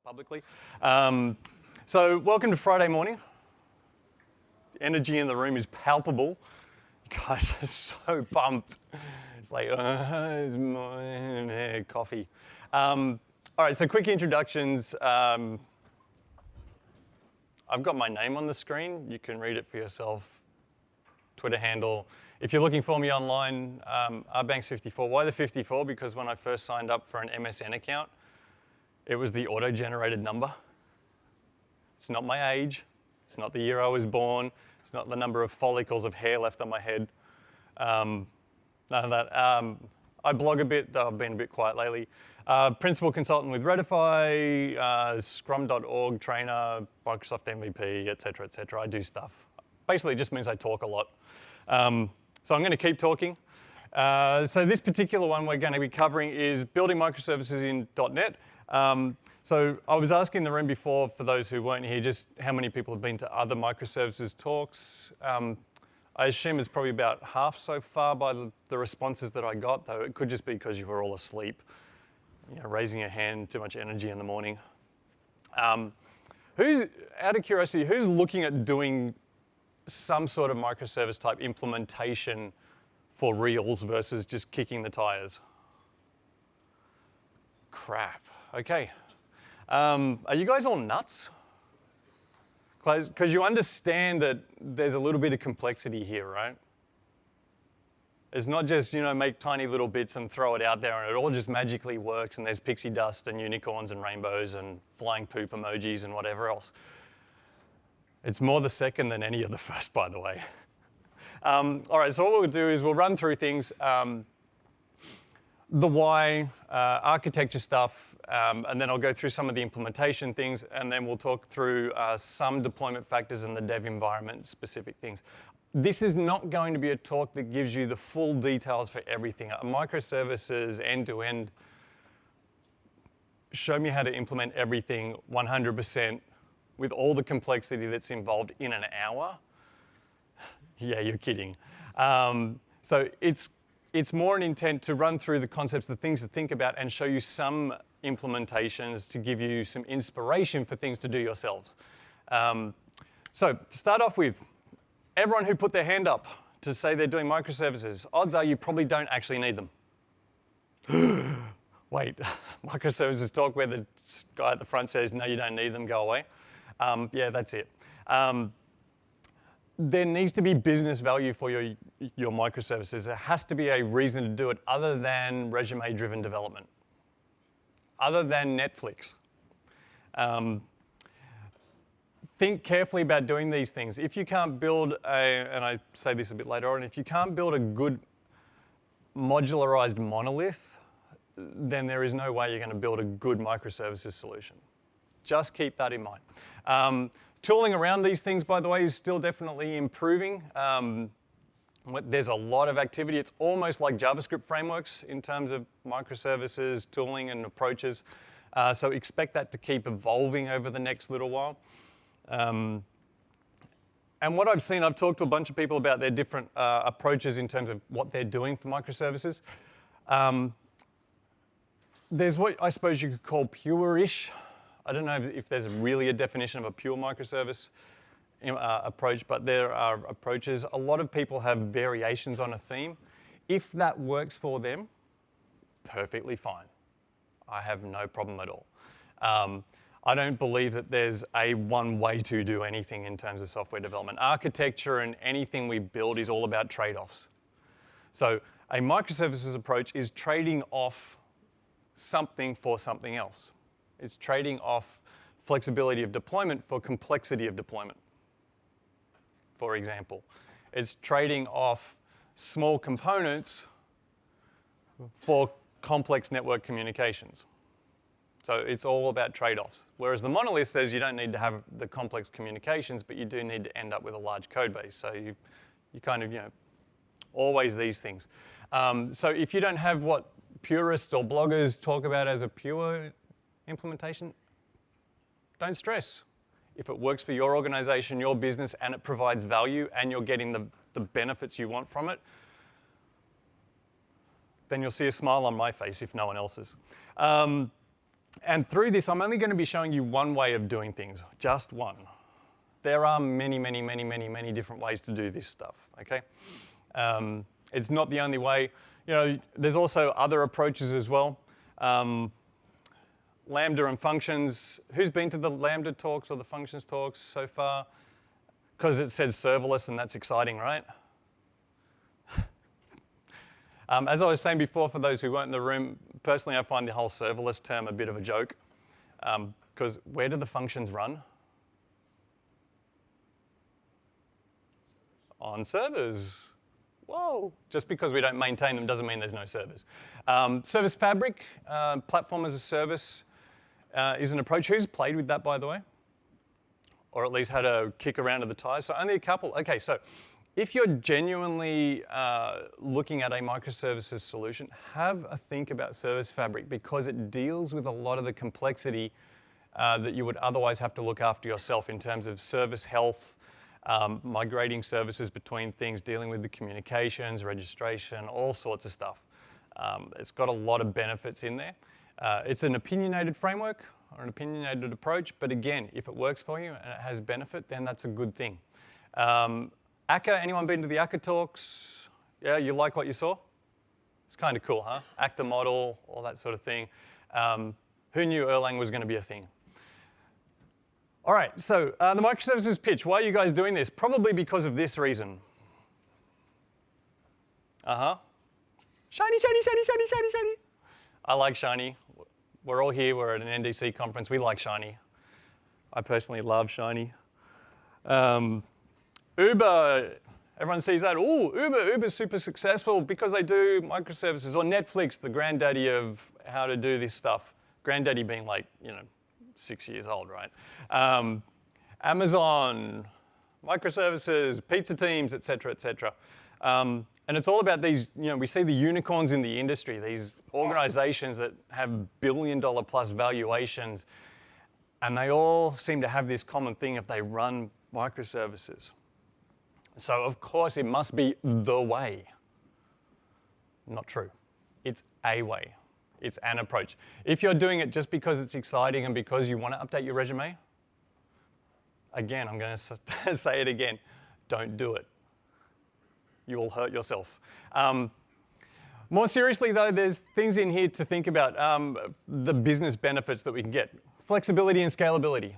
publicly. So welcome to Friday morning. The energy in the room is palpable. You guys are so pumped. It's like, it's my coffee. All right, so quick introductions. I've got my name on the screen. You can read it for yourself. Twitter handle. If you're looking for me online, rbanks54. Why the 54? Because when I first signed up for an MSN account, it was the auto-generated number. It's not my age. It's not the year I was born. It's not the number of follicles of hair left on my head. None of that. I blog a bit, though I've been a bit quiet lately. Principal consultant with Redify, Scrum.org trainer, Microsoft MVP, et cetera, I do stuff. Basically, it just means I talk a lot. So I'm going to keep talking. So this particular one we're going to be covering is building microservices in .NET. So I was asking the room before, for those who weren't here, just how many people have been to other microservices talks. I assume it's probably about half so far by the responses that I got, though it could just be because you were all asleep. You know, raising your hand, too much energy in the morning. Who's, out of curiosity, who's looking at doing some sort of microservice type implementation for reals versus just kicking the tires? Crap. Okay. Are you guys all nuts? Because you understand that there's a little bit of complexity here, right? It's not just, make tiny little bits and throw it out there and it all just magically works and there's pixie dust and unicorns and rainbows and flying poop emojis and whatever else. It's more the second than any of the first, by the way. All right, so what we'll do is we'll run through things, the why, architecture stuff, and then I'll go through some of the implementation things, and then we'll talk through some deployment factors and the dev environment specific things. This is not going to be a talk that gives you the full details for everything. Microservices end-to-end, show me how to implement everything 100% with all the complexity that's involved in an hour. Yeah, you're kidding. So it's more an intent to run through the concepts, the things to think about, and show you some implementations to give you some inspiration for things to do yourselves. So to start off with, everyone who put their hand up to say they're doing microservices, odds are you probably don't actually need them. Wait, microservices talk where the guy at the front says, no, you don't need them, go away. Yeah, that's it. There needs to be business value for your microservices. There has to be a reason to do it other than resume-driven development, other than Netflix. Think carefully about doing these things. If you can't build and I say this a bit later on, if you can't build a good modularized monolith, then there is no way you're going to build a good microservices solution. Just keep that in mind. Tooling around these things, by the way, is still definitely improving. There's a lot of activity. It's almost like JavaScript frameworks in terms of microservices, tooling, and approaches. So expect that to keep evolving over the next little while. And what I've seen, I've talked to a bunch of people about their different approaches in terms of what they're doing for microservices. There's what I suppose you could call pure-ish. I don't know if there's really a definition of a pure microservice approach, but there are approaches. A lot of people have variations on a theme. If that works for them, perfectly fine. I have no problem at all. I don't believe that there's a one way to do anything in terms of software development. Architecture and anything we build is all about trade-offs. So a microservices approach is trading off something for something else. It's trading off flexibility of deployment for complexity of deployment, for example. It's trading off small components for complex network communications. So it's all about trade-offs. Whereas the monolith says you don't need to have the complex communications, but you do need to end up with a large code base. So you kind of, always these things. So if you don't have what purists or bloggers talk about as a pure implementation, don't stress. If it works for your organization, your business, and it provides value, and you're getting the benefits you want from it, then you'll see a smile on my face if no one else's. And through this, I'm only going to be showing you one way of doing things, just one. There are many, many, many, many, many different ways to do this stuff, okay? It's not the only way. You know, there's also other approaches as well. Lambda and functions. Who's been to the Lambda talks or the functions talks so far? Because it says serverless and that's exciting, right? As I was saying before, for those who weren't in the room, personally I find the whole serverless term a bit of a joke. Because where do the functions run? On servers. Whoa. Just because we don't maintain them doesn't mean there's no servers. Service Fabric, platform as a service, is an approach. Who's played with that, by the way? Or at least had a kick around of the tires? So only a couple. Okay, so if you're genuinely looking at a microservices solution, have a think about Service Fabric because it deals with a lot of the complexity that you would otherwise have to look after yourself in terms of service health, migrating services between things, dealing with the communications, registration, all sorts of stuff. It's got a lot of benefits in there. It's an opinionated framework or an opinionated approach, but again, if it works for you and it has benefit, then that's a good thing. Akka, anyone been to the Akka talks? Yeah, you like what you saw? It's kind of cool, huh? Actor model, all that sort of thing. Who knew Erlang was going to be a thing? All right, so the microservices pitch. Why are you guys doing this? Probably because of this reason. Shiny, shiny, shiny, shiny, shiny, shiny. I like shiny. We're all here. We're at an NDC conference. We like shiny. I personally love shiny. Uber, everyone sees that. Oh, Uber's super successful because they do microservices. Or Netflix, the granddaddy of how to do this stuff. Granddaddy being like, 6 years old, right? Amazon, microservices, pizza teams, et cetera, et cetera. And it's all about these, we see the unicorns in the industry, these organizations that have billion-dollar-plus valuations, and they all seem to have this common thing if they run microservices. So, of course, it must be the way. Not true. It's a way. It's an approach. If you're doing it just because it's exciting and because you want to update your resume, again, I'm going to say it again, don't do it. You will hurt yourself. More seriously, though, there's things in here to think about, the business benefits that we can get. Flexibility and scalability.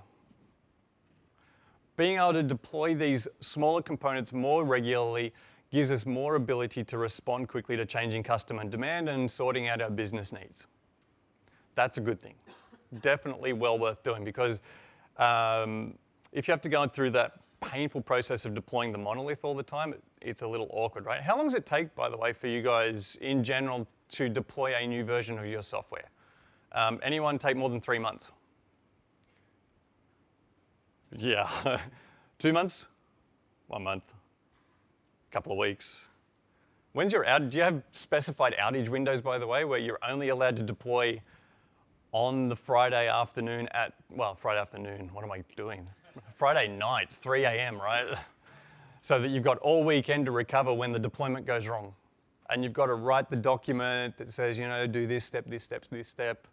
Being able to deploy these smaller components more regularly gives us more ability to respond quickly to changing customer demand and sorting out our business needs. That's a good thing. Definitely well worth doing because if you have to go through that painful process of deploying the monolith all the time, it's a little awkward, right? How long does it take, by the way, for you guys in general to deploy a new version of your software? Anyone take more than 3 months? Yeah. 2 months? 1 month? Couple of weeks. When's your outage? Do you have specified outage windows, by the way, where you're only allowed to deploy on the Friday afternoon Friday afternoon, what am I doing? Friday night, 3 a.m., right? So that you've got all weekend to recover when the deployment goes wrong. And you've got to write the document that says, do this step, this step, this step.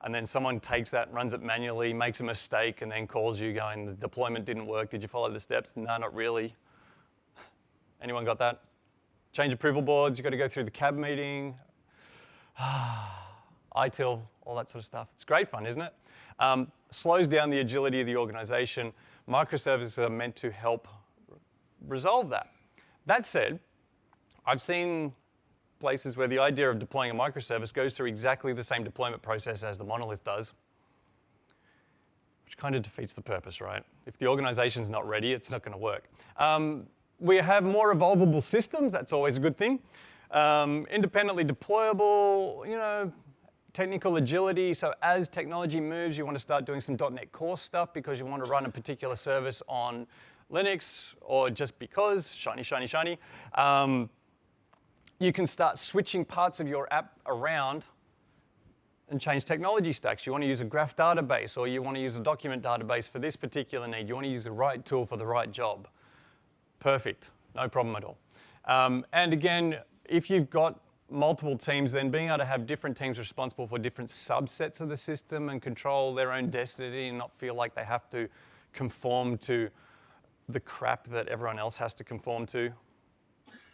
And then someone takes that, runs it manually, makes a mistake, and then calls you going, the deployment didn't work. Did you follow the steps? No, not really. Anyone got that? Change approval boards, you've got to go through the CAB meeting. ITIL, all that sort of stuff. It's great fun, isn't it? Slows down the agility of the organization. Microservices are meant to help resolve that. That said, I've seen places where the idea of deploying a microservice goes through exactly the same deployment process as the monolith does, which kind of defeats the purpose, right? If the organization's not ready, it's not going to work. We have more evolvable systems. That's always a good thing. Independently deployable, technical agility. So as technology moves, you want to start doing some .NET Core stuff because you want to run a particular service on Linux or just because, shiny, shiny, shiny. You can start switching parts of your app around and change technology stacks. You want to use a graph database or you want to use a document database for this particular need. You want to use the right tool for the right job. Perfect, no problem at all. And again, if you've got multiple teams, then being able to have different teams responsible for different subsets of the system and control their own destiny and not feel like they have to conform to the crap that everyone else has to conform to.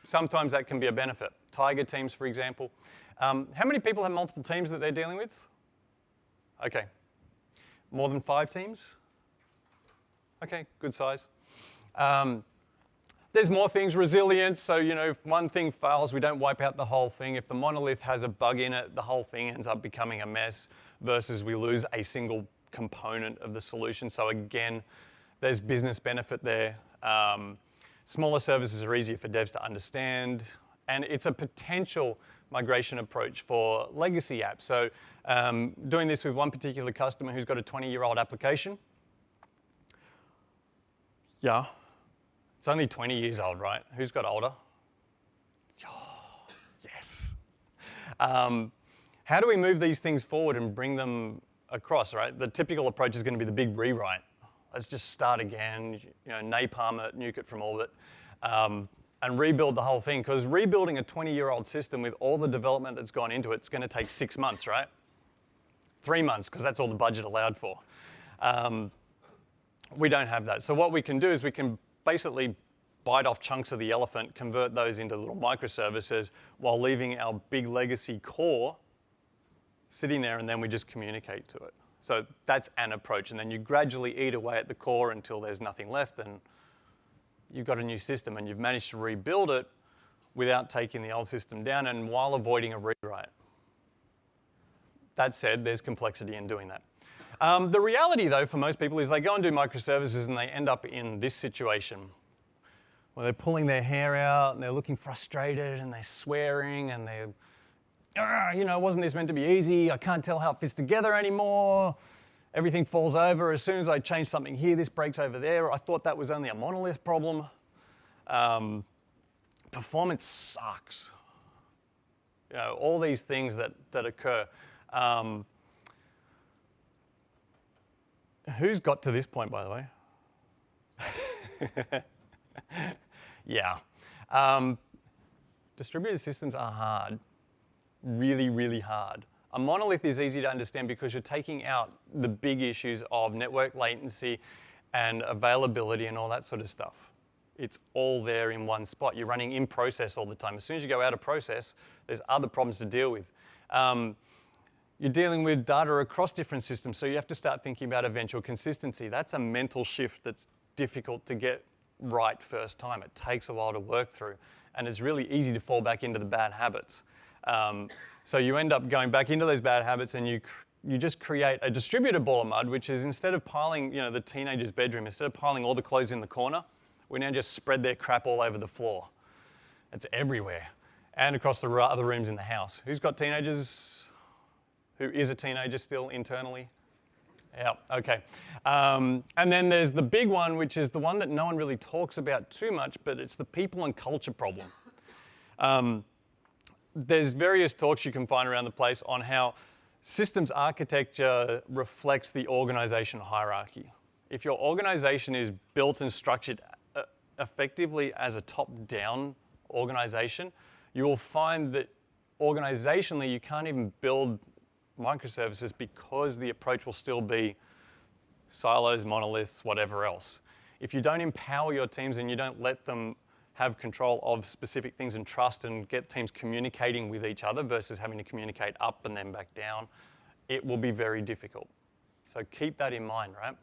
Sometimes that can be a benefit. Tiger teams, for example. How many people have multiple teams that they're dealing with? Okay. More than 5 teams? Okay, good size. There's more things, resilience, so if one thing fails, we don't wipe out the whole thing. If the monolith has a bug in it, the whole thing ends up becoming a mess versus we lose a single component of the solution. So again, there's business benefit there. Smaller services are easier for devs to understand, and it's a potential migration approach for legacy apps. So doing this with one particular customer who's got a 20-year-old application. Yeah. It's only 20 years old, right? Who's got older? Oh, yes. How do we move these things forward and bring them across, right? The typical approach is going to be the big rewrite. Let's just start again, napalm it, nuke it from orbit, and rebuild the whole thing. Because rebuilding a 20-year-old system with all the development that's gone into it, it's going to take 6 months, right? 3 months, because that's all the budget allowed for. We don't have that. So what we can do is we can basically bite off chunks of the elephant, convert those into little microservices while leaving our big legacy core sitting there, and then we just communicate to it. So that's an approach, and then you gradually eat away at the core until there's nothing left, and you've got a new system, and you've managed to rebuild it without taking the old system down and while avoiding a rewrite. That said, there's complexity in doing that. The reality, though, for most people is they go and do microservices and they end up in this situation where they're pulling their hair out and they're looking frustrated and they're swearing and they're, wasn't this meant to be easy? I can't tell how it fits together anymore. Everything falls over. As soon as I change something here, this breaks over there. I thought that was only a monolith problem. Performance sucks. All these things that occur. Who's got to this point, by the way? Yeah. Distributed systems are hard. Really, really hard. A monolith is easy to understand because you're taking out the big issues of network latency and availability and all that sort of stuff. It's all there in one spot. You're running in process all the time. As soon as you go out of process, there's other problems to deal with. You're dealing with data across different systems, so you have to start thinking about eventual consistency. That's a mental shift that's difficult to get right first time. It takes a while to work through, and it's really easy to fall back into the bad habits. So you end up going back into those bad habits, and you just create a distributed ball of mud, which is instead of piling, the teenager's bedroom, instead of piling all the clothes in the corner, we now just spread their crap all over the floor. It's everywhere, and across the other rooms in the house. Who's got teenagers? Who is a teenager still internally? Yeah, okay. And then there's the big one, which is the one that no one really talks about too much, but it's the people and culture problem. There's various talks you can find around the place on how systems architecture reflects the organizational hierarchy. If your organization is built and structured effectively as a top-down organization, you will find that organizationally you can't even build microservices because the approach will still be silos, monoliths, whatever else. If you don't empower your teams and you don't let them have control of specific things and trust and get teams communicating with each other versus having to communicate up and then back down, it will be very difficult. So keep that in mind, right?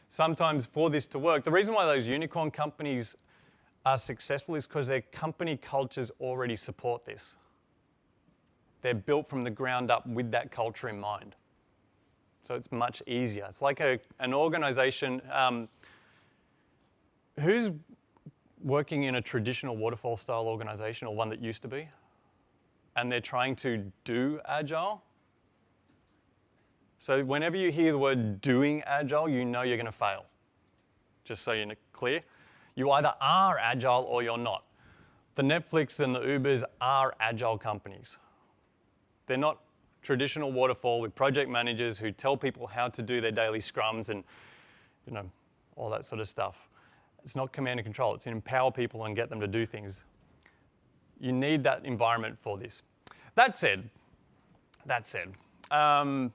Sometimes for this to work, the reason why those unicorn companies are successful is because their company cultures already support this. They're built from the ground up with that culture in mind. So it's much easier. It's like an organization. Who's working in a traditional waterfall style organization, or one that used to be, and they're trying to do agile? So whenever you hear the word doing agile, you know you're going to fail. Just so you're clear. You either are agile or you're not. The Netflix and the Ubers are agile companies. They're not traditional waterfall with project managers who tell people how to do their daily scrums and all that sort of stuff. It's not command and control. It's empower people and get them to do things. You need that environment for this. That said, I've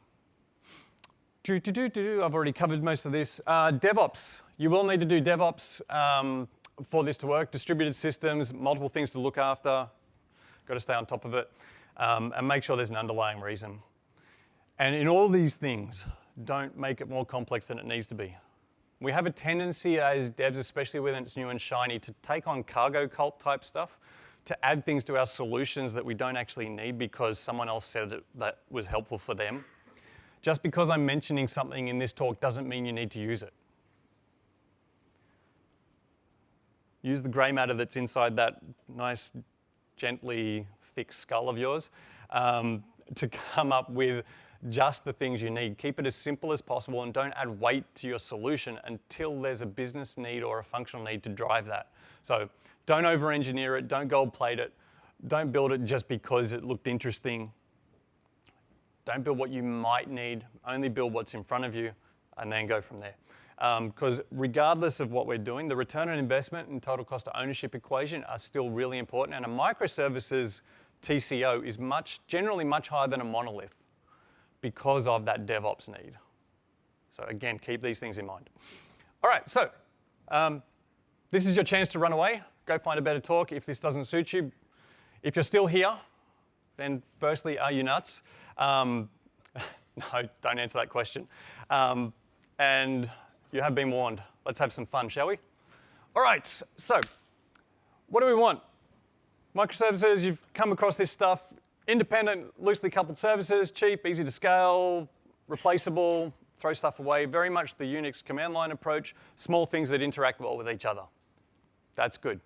already covered most of this. DevOps, you will need to do DevOps for this to work. Distributed systems, multiple things to look after. Got to stay on top of it and make sure there's an underlying reason. And in all these things, don't make it more complex than it needs to be. We have a tendency as devs, especially when it's new and shiny, to take on cargo cult type stuff, to add things to our solutions that we don't actually need because someone else said that was helpful for them. Just because I'm mentioning something in this talk doesn't mean you need to use it. Use the grey matter that's inside that nice, gently thick skull of yours to come up with just the things you need. Keep it as simple as possible and don't add weight to your solution until there's a business need or a functional need to drive that. So don't over-engineer it, don't gold-plate it, don't build it just because it looked interesting. Don't build what you might need, only build what's in front of you and then go from there. Because regardless of what we're doing, the return on investment and total cost of ownership equation are still really important, and a microservices TCO is generally much higher than a monolith because of that DevOps need. So again, keep these things in mind. All right, so this is your chance to run away. Go find a better talk if this doesn't suit you. If you're still here, then firstly, are you nuts? No, don't answer that question. And you have been warned. Let's have some fun, shall we? All right, so what do we want? Microservices, you've come across this stuff. Independent, loosely coupled services, cheap, easy to scale, replaceable, throw stuff away. Very much the Unix command line approach. Small things that interact well with each other. That's good.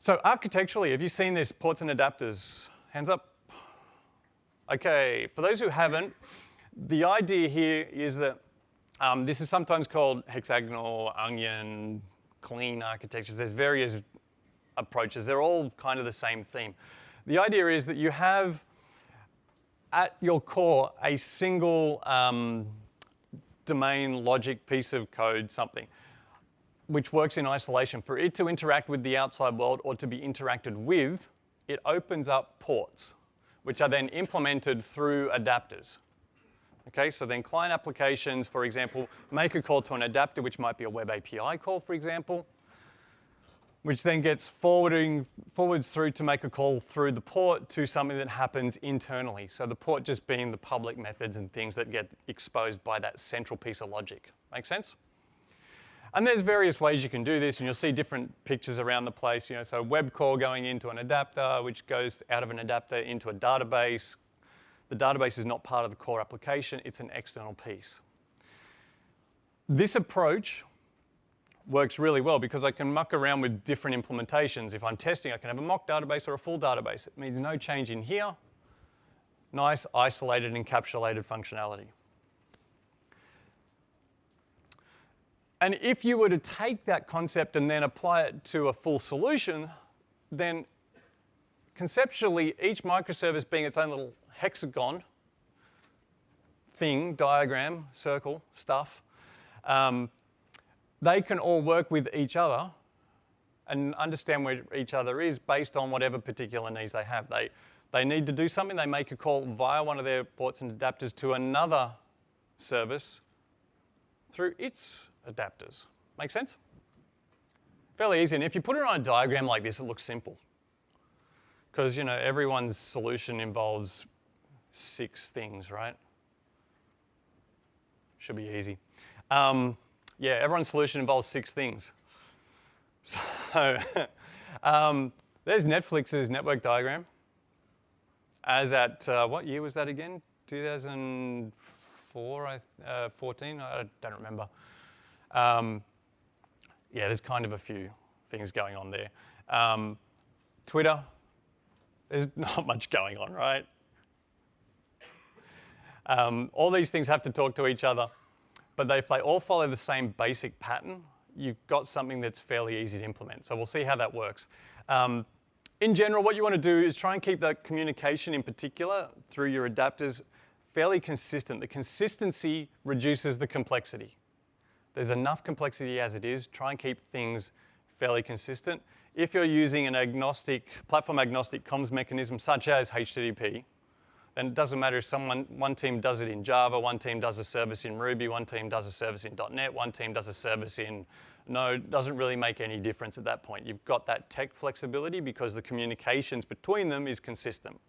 So architecturally, have you seen this ports and adapters? Hands up. Okay, for those who haven't, the idea here is that this is sometimes called hexagonal, onion, clean architectures. There's various approaches. They're all kind of the same theme. The idea is that you have, at your core, a single domain logic piece of code, something, which works in isolation. For it to interact with the outside world or to be interacted with, it opens up ports, which are then implemented through adapters. Okay, so then client applications, for example, make a call to an adapter, which might be a web API call, for example, which then gets forwards through to make a call through the port to something that happens internally. So the port just being the public methods and things that get exposed by that central piece of logic. Make sense? And there's various ways you can do this, and you'll see different pictures around the place. So web call going into an adapter, which goes out of an adapter into a database. The database is not part of the core application, it's an external piece. This approach works really well because I can muck around with different implementations. If I'm testing, I can have a mock database or a full database. It means no change in here. Nice, isolated, encapsulated functionality. And if you were to take that concept and then apply it to a full solution, then conceptually, each microservice being its own little hexagon thing, diagram, circle, stuff, they can all work with each other and understand where each other is based on whatever particular needs they have. They need to do something, they make a call via one of their ports and adapters to another service through its adapters. Make sense? Fairly easy. And if you put it on a diagram like this, it looks simple. Because, everyone's solution involves 6 things, right? Should be easy. Yeah, everyone's solution involves 6 things. So there's Netflix's network diagram. As at, what year was that again? 2004, 14? I don't remember. Yeah, there's kind of a few things going on there. Twitter, there's not much going on, right? All these things have to talk to each other, but if they all follow the same basic pattern, you've got something that's fairly easy to implement. So we'll see how that works. In general, what you want to do is try and keep that communication in particular through your adapters fairly consistent. The consistency reduces the complexity. There's enough complexity as it is. Try and keep things fairly consistent. if you're using an platform-agnostic comms mechanism such as HTTP, then it doesn't matter if one team does it in Java, one team does a service in Ruby, one team does a service in .NET, one team does a service in Node. It doesn't really make any difference at that point. You've got that tech flexibility because the communications between them is consistent.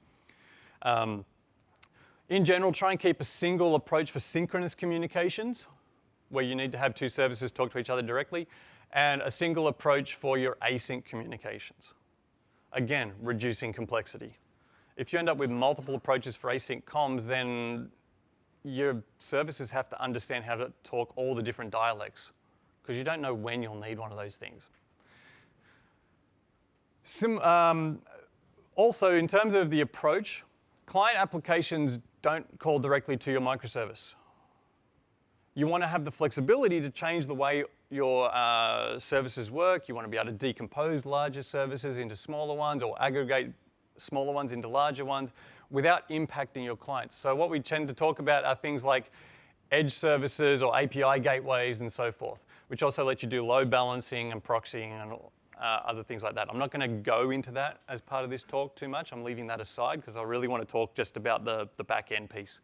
In general, try and keep a single approach for synchronous communications, where you need to have two services talk to each other directly, and a single approach for your async communications. Again, reducing complexity. If you end up with multiple approaches for async comms, then your services have to understand how to talk all the different dialects, because you don't know when you'll need one of those things. Also, in terms of the approach, client applications don't call directly to your microservice. You want to have the flexibility to change the way your services work. You want to be able to decompose larger services into smaller ones or aggregate smaller ones into larger ones without impacting your clients. So what we tend to talk about are things like edge services or API gateways and so forth, which also let you do load balancing and proxying and other things like that. I'm not going to go into that as part of this talk too much. I'm leaving that aside because I really want to talk just about the back end piece.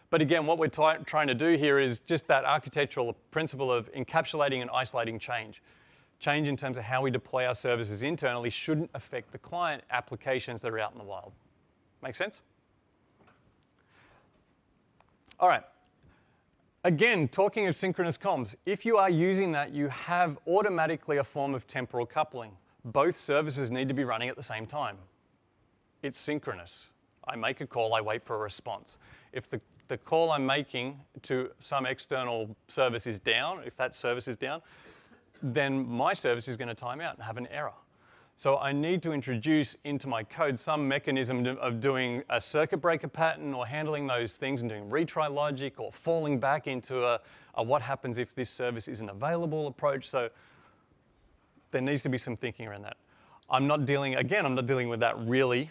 But again, what we're trying to do here is just that architectural principle of encapsulating and isolating change. Change in terms of how we deploy our services internally shouldn't affect the client applications that are out in the wild. Make sense? All right. Again, talking of synchronous comms, if you are using that, you have automatically a form of temporal coupling. Both services need to be running at the same time. It's synchronous. I make a call, I wait for a response. If the call I'm making to some external service is down, if that service is down, then my service is going to time out and have an error. So I need to introduce into my code some mechanism of doing a circuit breaker pattern or handling those things and doing retry logic or falling back into a what happens if this service isn't available approach. So there needs to be some thinking around that. I'm not dealing with that really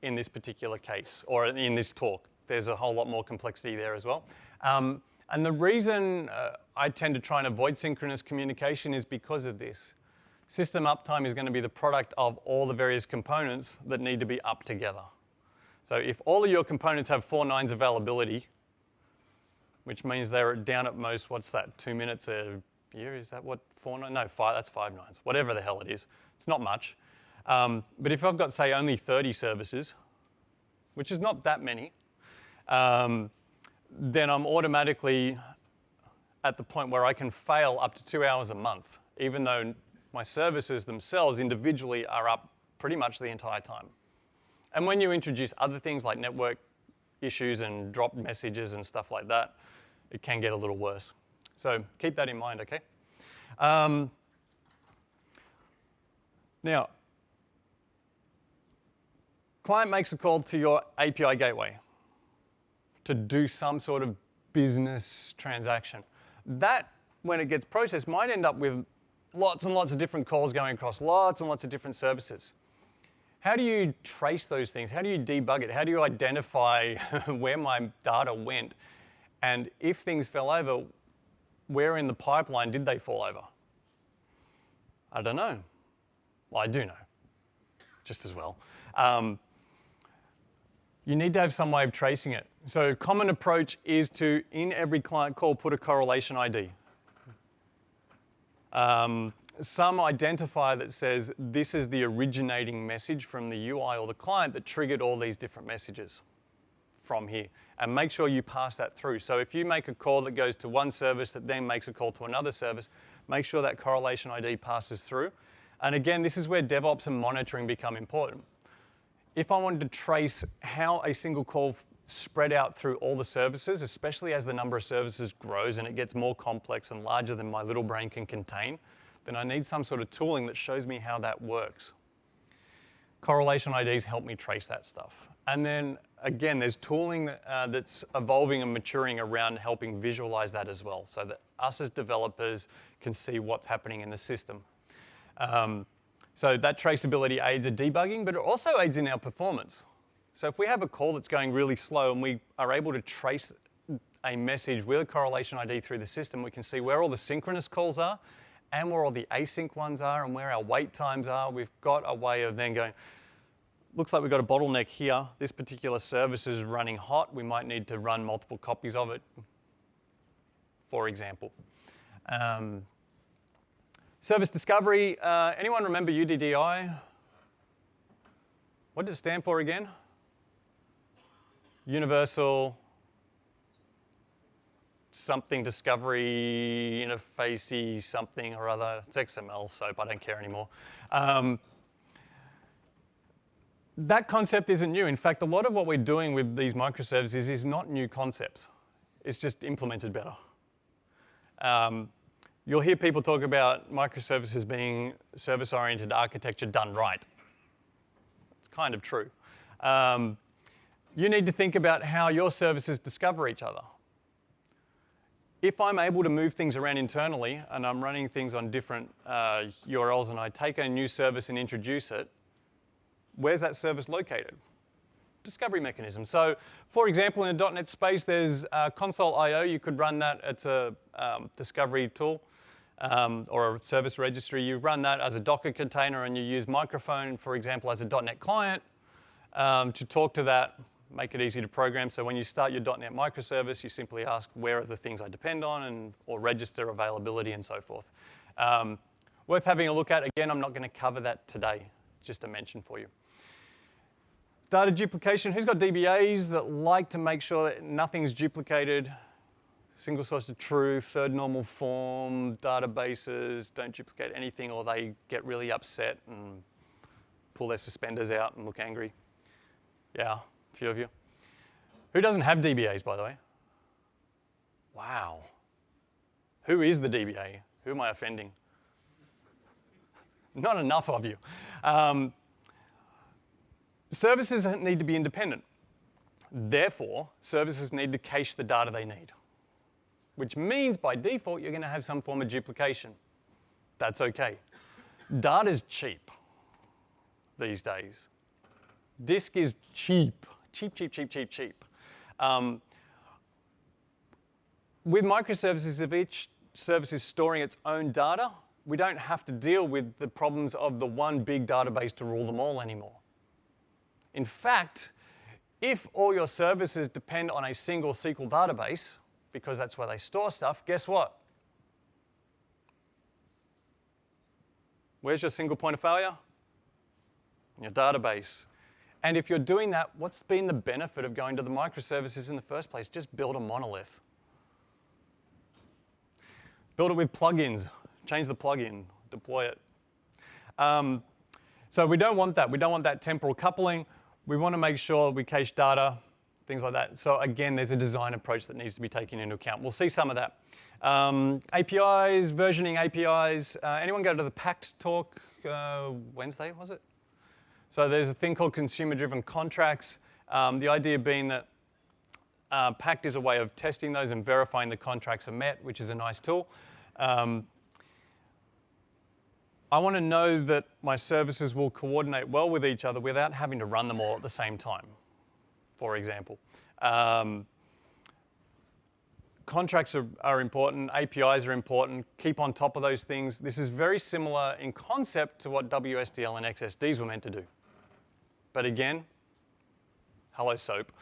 in this particular case or in this talk. There's a whole lot more complexity there as well. And the reason I tend to try and avoid synchronous communication is because of this. System uptime is going to be the product of all the various components that need to be up together. So if all of your components have 4 nines availability, which means they're down at most, what's that, 2 minutes a year? Is that what 4 nines? No, 5, that's 5 nines. Whatever the hell it is. It's not much. But if I've got, say, only 30 services, which is not that many, then I'm automatically at the point where I can fail up to 2 hours a month, even though my services themselves individually are up pretty much the entire time. And when you introduce other things like network issues and dropped messages and stuff like that, it can get a little worse. So keep that in mind, okay? Now, client makes a call to your API gateway to do some sort of business transaction. That, when it gets processed, might end up with lots and lots of different calls going across lots and lots of different services. How do you trace those things? How do you debug it? How do you identify where my data went? And if things fell over, where in the pipeline did they fall over? I don't know. Well, I do know, just as well. You need to have some way of tracing it. So a common approach is to, in every client call, put a correlation ID. Some identifier that says this is the originating message from the UI or the client that triggered all these different messages from here. And make sure you pass that through. So if you make a call that goes to one service that then makes a call to another service, make sure that correlation ID passes through. And again, this is where DevOps and monitoring become important. If I wanted to trace how a single call spread out through all the services, especially as the number of services grows and it gets more complex and larger than my little brain can contain, then I need some sort of tooling that shows me how that works. Correlation IDs help me trace that stuff. And then, again, there's tooling that's evolving and maturing around helping visualize that as well, so that us as developers can see what's happening in the system. So that traceability aids in debugging, but it also aids in our performance. So if we have a call that's going really slow and we are able to trace a message with a correlation ID through the system, we can see where all the synchronous calls are and where all the async ones are and where our wait times are, we've got a way of then going, looks like we've got a bottleneck here. This particular service is running hot. We might need to run multiple copies of it, for example. Service discovery, anyone remember UDDI? What did it stand for again? Universal something discovery interfacey something or other. It's XML, so I don't care anymore. That concept isn't new. In fact, a lot of what we're doing with these microservices is not new concepts. It's just implemented better. You'll hear people talk about microservices being service-oriented architecture done right. It's kind of true. You need to think about how your services discover each other. If I'm able to move things around internally and I'm running things on different URLs and I take a new service and introduce it, where's that service located? Discovery mechanism. So, for example, in the .NET space, there's console.io. You could run that. It's a discovery tool or a service registry. You run that as a Docker container and you use Microphone, for example, as a .NET client to talk to that, make it easy to program. So when you start your .NET microservice, you simply ask where are the things I depend on or register availability and so forth. Worth having a look at. Again, I'm not going to cover that today, just a mention for you. Data duplication. Who's got DBAs that like to make sure that nothing's duplicated? Single source of truth, third normal form, databases, don't duplicate anything or they get really upset and pull their suspenders out and look angry. Yeah, a few of you. Who doesn't have DBAs, by the way? Wow. Who is the DBA? Who am I offending? Not enough of you. Services need to be independent. Therefore, services need to cache the data they need, which means by default, you're going to have some form of duplication. That's okay. Data's cheap these days. Disk is cheap. Cheap, cheap, cheap, cheap, cheap. With microservices, if each service is storing its own data, we don't have to deal with the problems of the one big database to rule them all anymore. In fact, if all your services depend on a single SQL database, because that's where they store stuff, guess what? Where's your single point of failure? In your database. And if you're doing that, what's been the benefit of going to the microservices in the first place? Just build a monolith. Build it with plugins. Change the plugin. Deploy it. So we don't want that. We don't want that temporal coupling. We want to make sure we cache data, things like that. So again, there's a design approach that needs to be taken into account. We'll see some of that. APIs, versioning APIs. Anyone go to the PACT talk Wednesday, was it? So there's a thing called consumer-driven contracts. The idea being that PACT is a way of testing those and verifying the contracts are met, which is a nice tool. I want to know that my services will coordinate well with each other without having to run them all at the same time, for example. Contracts are important, APIs are important, keep on top of those things. This is very similar in concept to what WSDL and XSDs were meant to do. But again, hello SOAP.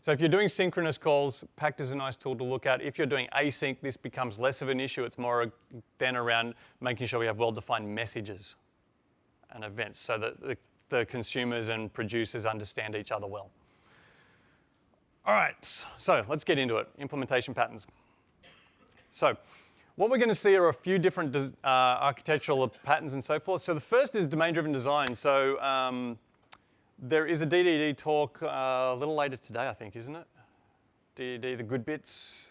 So if you're doing synchronous calls, PACT is a nice tool to look at. If you're doing async, this becomes less of an issue. It's more then around making sure we have well-defined messages and events so that the consumers and producers understand each other well. All right, so let's get into it. Implementation patterns. So what we're going to see are a few different architectural patterns and so forth. So the first is domain-driven design. So there is a DDD talk a little later today, I think, isn't it? DDD, the good bits.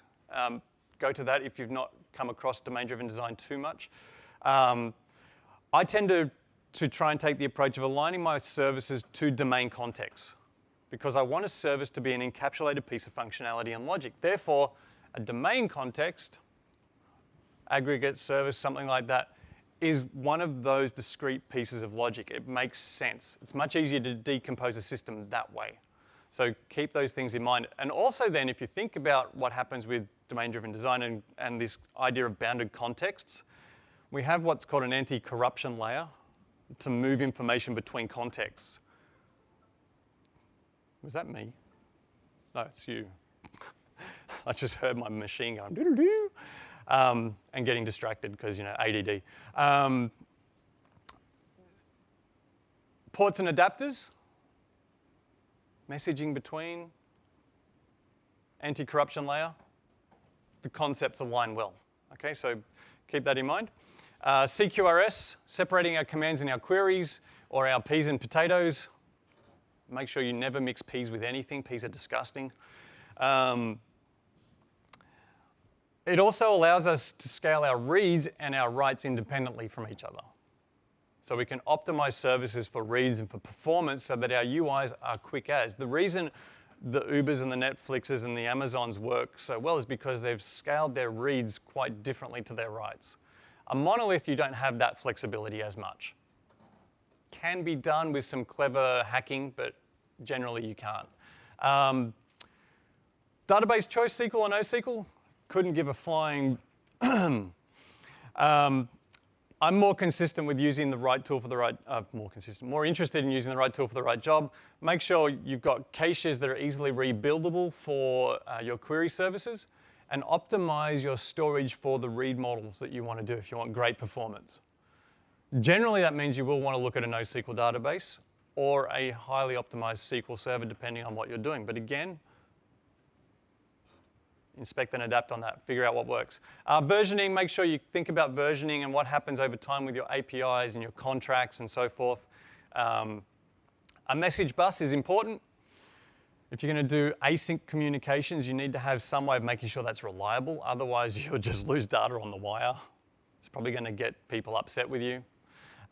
Go to that if you've not come across domain-driven design too much. I tend to try and take the approach of aligning my services to domain contexts because I want a service to be an encapsulated piece of functionality and logic. Therefore, a domain context, aggregate service, something like that, is one of those discrete pieces of logic. It makes sense. It's much easier to decompose a system that way. So keep those things in mind. And also then, if you think about what happens with domain-driven design and this idea of bounded contexts, we have what's called an anti-corruption layer to move information between contexts. Was that me? No, it's you. I just heard my machine going doo-doo-doo, and getting distracted because, ADD. Ports and adapters, messaging between, anti-corruption layer, the concepts align well. Okay, so keep that in mind. CQRS, separating our commands and our queries, or our peas and potatoes. Make sure you never mix peas with anything. Peas are disgusting. It also allows us to scale our reads and our writes independently from each other. So we can optimize services for reads and for performance so that our UIs are quick as. The reason the Ubers and the Netflixes and the Amazons work so well is because they've scaled their reads quite differently to their writes. A monolith, you don't have that flexibility as much. Can be done with some clever hacking, but generally you can't. Database choice, SQL or NoSQL, couldn't give a flying. I'm more consistent with using the right tool for the right, more interested in using the right tool for the right job. Make sure you've got caches that are easily rebuildable for your query services, and optimize your storage for the read models that you want to do if you want great performance. Generally, that means you will want to look at a NoSQL database or a highly optimized SQL server, depending on what you're doing. But again, inspect and adapt on that, figure out what works. Versioning, make sure you think about versioning and what happens over time with your APIs and your contracts and so forth. A message bus is important. If you're going to do async communications, you need to have some way of making sure that's reliable. Otherwise, you'll just lose data on the wire. It's probably going to get people upset with you.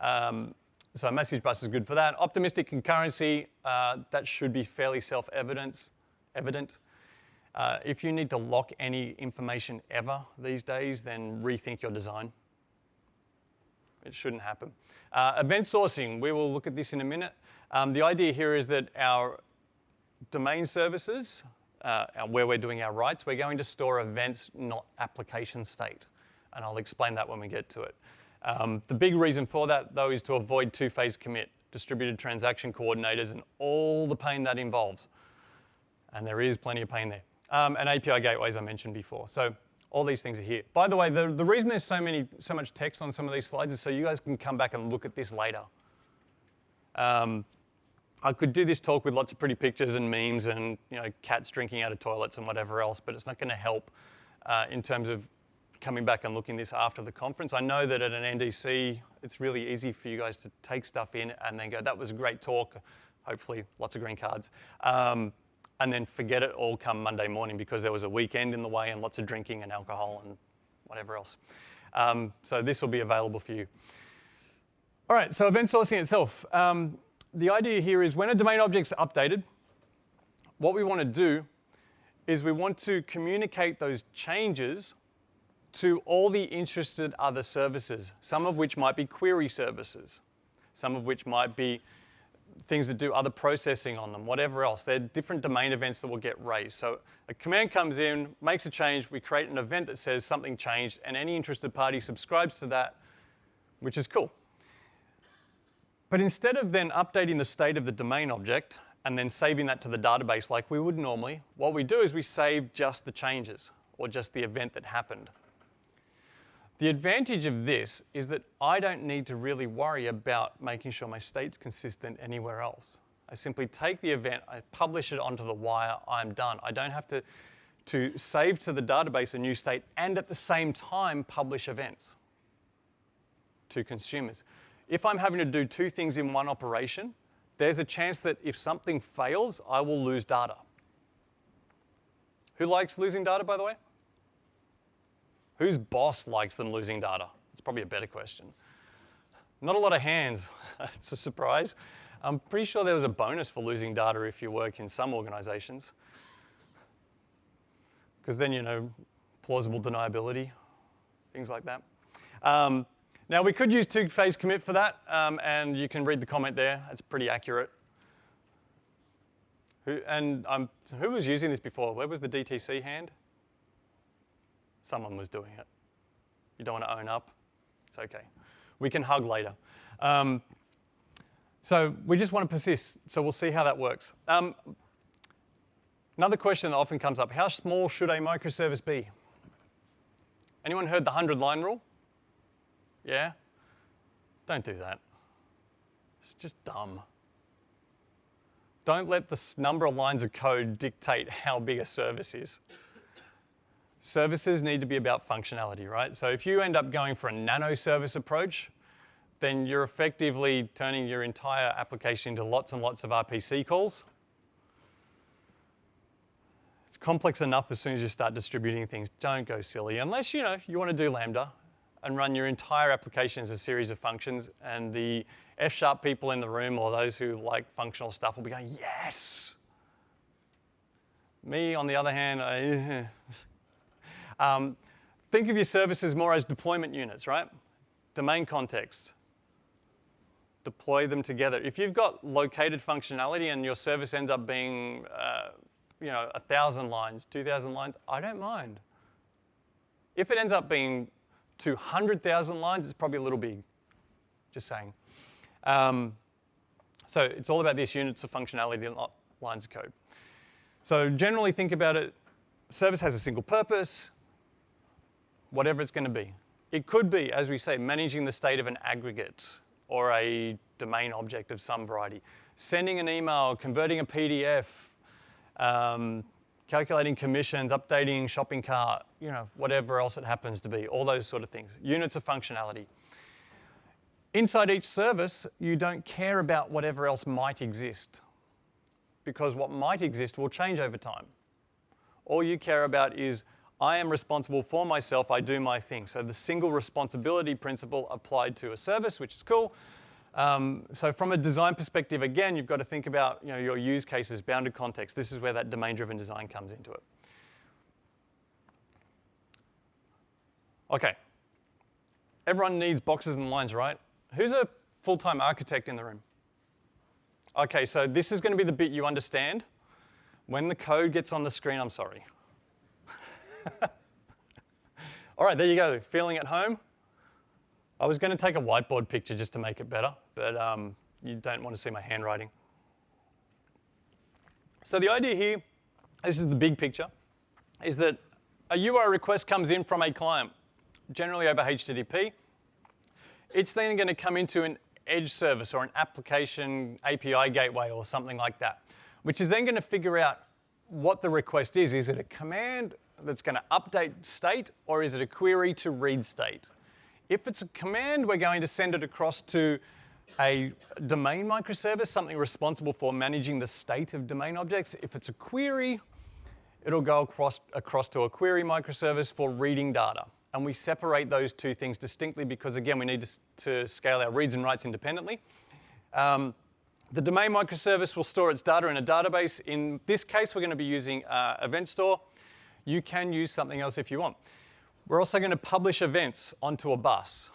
So a message bus is good for that. Optimistic concurrency, that should be fairly self-evident. If you need to lock any information ever these days, then rethink your design. It shouldn't happen. Event sourcing, we will look at this in a minute. The idea here is that our domain services, where we're doing our writes, we're going to store events, not application state. And I'll explain that when we get to it. The big reason for that, though, is to avoid two-phase commit, distributed transaction coordinators, and all the pain that involves. And there is plenty of pain there. And API gateways I mentioned before. So all these things are here. By the way, the reason there's so much text on some of these slides is so you guys can come back and look at this later. I could do this talk with lots of pretty pictures and memes and cats drinking out of toilets and whatever else, but it's not going to help in terms of coming back and looking this after the conference. I know that at an NDC, it's really easy for you guys to take stuff in and then go, that was a great talk, hopefully lots of green cards, and then forget it all come Monday morning because there was a weekend in the way and lots of drinking and alcohol and whatever else. So this will be available for you. All right, so event sourcing itself. The idea here is when a domain object's updated, what we want to do is we want to communicate those changes to all the interested other services, some of which might be query services, some of which might be things that do other processing on them, whatever else. They're different domain events that will get raised. So a command comes in, makes a change, we create an event that says something changed, and any interested party subscribes to that, which is cool. But instead of then updating the state of the domain object and then saving that to the database like we would normally, what we do is we save just the changes or just the event that happened. The advantage of this is that I don't need to really worry about making sure my state's consistent anywhere else. I simply take the event, I publish it onto the wire, I'm done. I don't have to save to the database a new state and at the same time publish events to consumers. If I'm having to do two things in one operation, there's a chance that if something fails, I will lose data. Who likes losing data, by the way? Whose boss likes them losing data? It's probably a better question. Not a lot of hands. It's a surprise. I'm pretty sure there was a bonus for losing data if you work in some organizations. Because then, plausible deniability, things like that. Now, we could use two-phase commit for that, and you can read the comment there. It's pretty accurate. Who was using this before? Where was the DTC hand? Someone was doing it. You don't want to own up? It's okay. We can hug later. So we just want to persist. So we'll see how that works. Another question that often comes up, how small should a microservice be? Anyone heard the 100-line rule? Yeah? Don't do that. It's just dumb. Don't let the number of lines of code dictate how big a service is. Services need to be about functionality, right? So if you end up going for a nano service approach, then you're effectively turning your entire application into lots and lots of RPC calls. It's complex enough as soon as you start distributing things. Don't go silly, unless you want to do Lambda and run your entire application as a series of functions, and the F# people in the room or those who like functional stuff will be going, yes! Me, on the other hand, think of your services more as deployment units, right? Domain context. Deploy them together. If you've got located functionality and your service ends up being 1,000 lines, 2,000 lines, I don't mind. If it ends up being 200,000 lines, it's probably a little big. Just saying. So it's all about these units of functionality, not lines of code. So generally think about it, service has a single purpose, whatever it's going to be. It could be, as we say, managing the state of an aggregate or a domain object of some variety, sending an email, converting a PDF, calculating commissions, updating shopping cart, whatever else it happens to be, all those sort of things. Units of functionality. Inside each service, you don't care about whatever else might exist, because what might exist will change over time. All you care about is, I am responsible for myself, I do my thing. So the single responsibility principle applied to a service, which is cool. So from a design perspective, again, you've got to think about your use cases, bounded context. This is where that domain-driven design comes into it. Okay. Everyone needs boxes and lines, right? Who's a full-time architect in the room? Okay, so this is going to be the bit you understand. When the code gets on the screen, I'm sorry. All right, there you go. Feeling at home? I was going to take a whiteboard picture just to make it better, but you don't want to see my handwriting. So the idea here, this is the big picture, is that a URL request comes in from a client, generally over HTTP. It's then going to come into an edge service or an application API gateway or something like that, which is then going to figure out what the request is. Is it a command that's going to update state, or is it a query to read state? If it's a command, we're going to send it across to a domain microservice, something responsible for managing the state of domain objects. If it's a query, it'll go across to a query microservice for reading data. And we separate those two things distinctly because, again, we need to scale our reads and writes independently. The domain microservice will store its data in a database. In this case, we're going to be using EventStore. You can use something else if you want. We're also going to publish events onto a bus.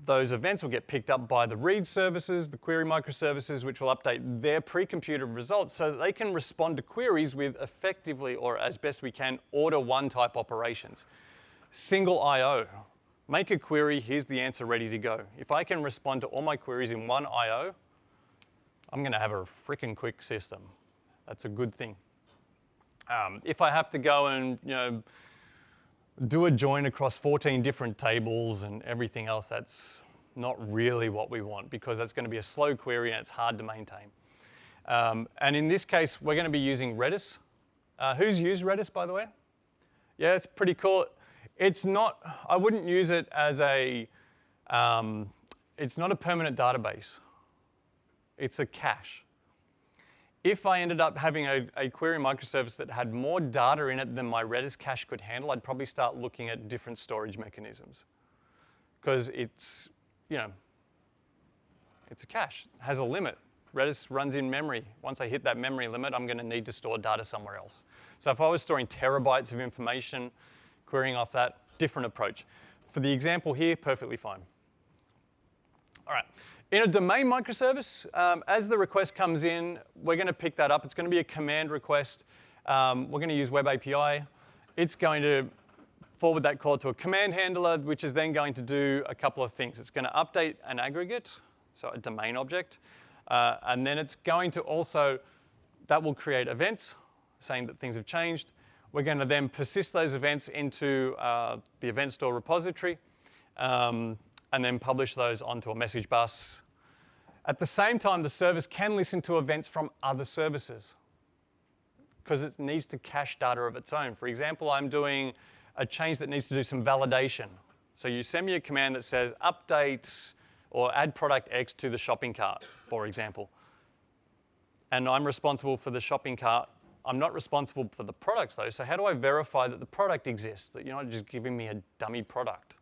Those events will get picked up by the read services, the query microservices, which will update their pre-computed results so that they can respond to queries with effectively, or as best we can, order one type operations. Single I/O. Make a query, here's the answer ready to go. If I can respond to all my queries in one I/O, I'm going to have a freaking quick system. That's a good thing. If I have to go and do a join across 14 different tables and everything else, that's not really what we want, because that's going to be a slow query and it's hard to maintain. And in this case, we're going to be using Redis. Who's used Redis, by the way? Yeah, it's pretty cool. It's not, I wouldn't use it as a, it's not a permanent database. It's a cache. If I ended up having a query microservice that had more data in it than my Redis cache could handle, I'd probably start looking at different storage mechanisms. Because it's, it's a cache. It has a limit. Redis runs in memory. Once I hit that memory limit, I'm going to need to store data somewhere else. So if I was storing terabytes of information, querying off that, different approach. For the example here, perfectly fine. All right. In a domain microservice, as the request comes in, we're going to pick that up. It's going to be a command request. We're going to use Web API. It's going to forward that call to a command handler, which is then going to do a couple of things. It's going to update an aggregate, so a domain object, and then it's going to also, that will create events saying that things have changed. We're going to then persist those events into the EventStore repository, and then publish those onto a message bus. At the same time, the service can listen to events from other services because it needs to cache data of its own. For example, I'm doing a change that needs to do some validation. So you send me a command that says update or add product X to the shopping cart, for example. And I'm responsible for the shopping cart. I'm not responsible for the products though, so how do I verify that the product exists, that you're not just giving me a dummy product?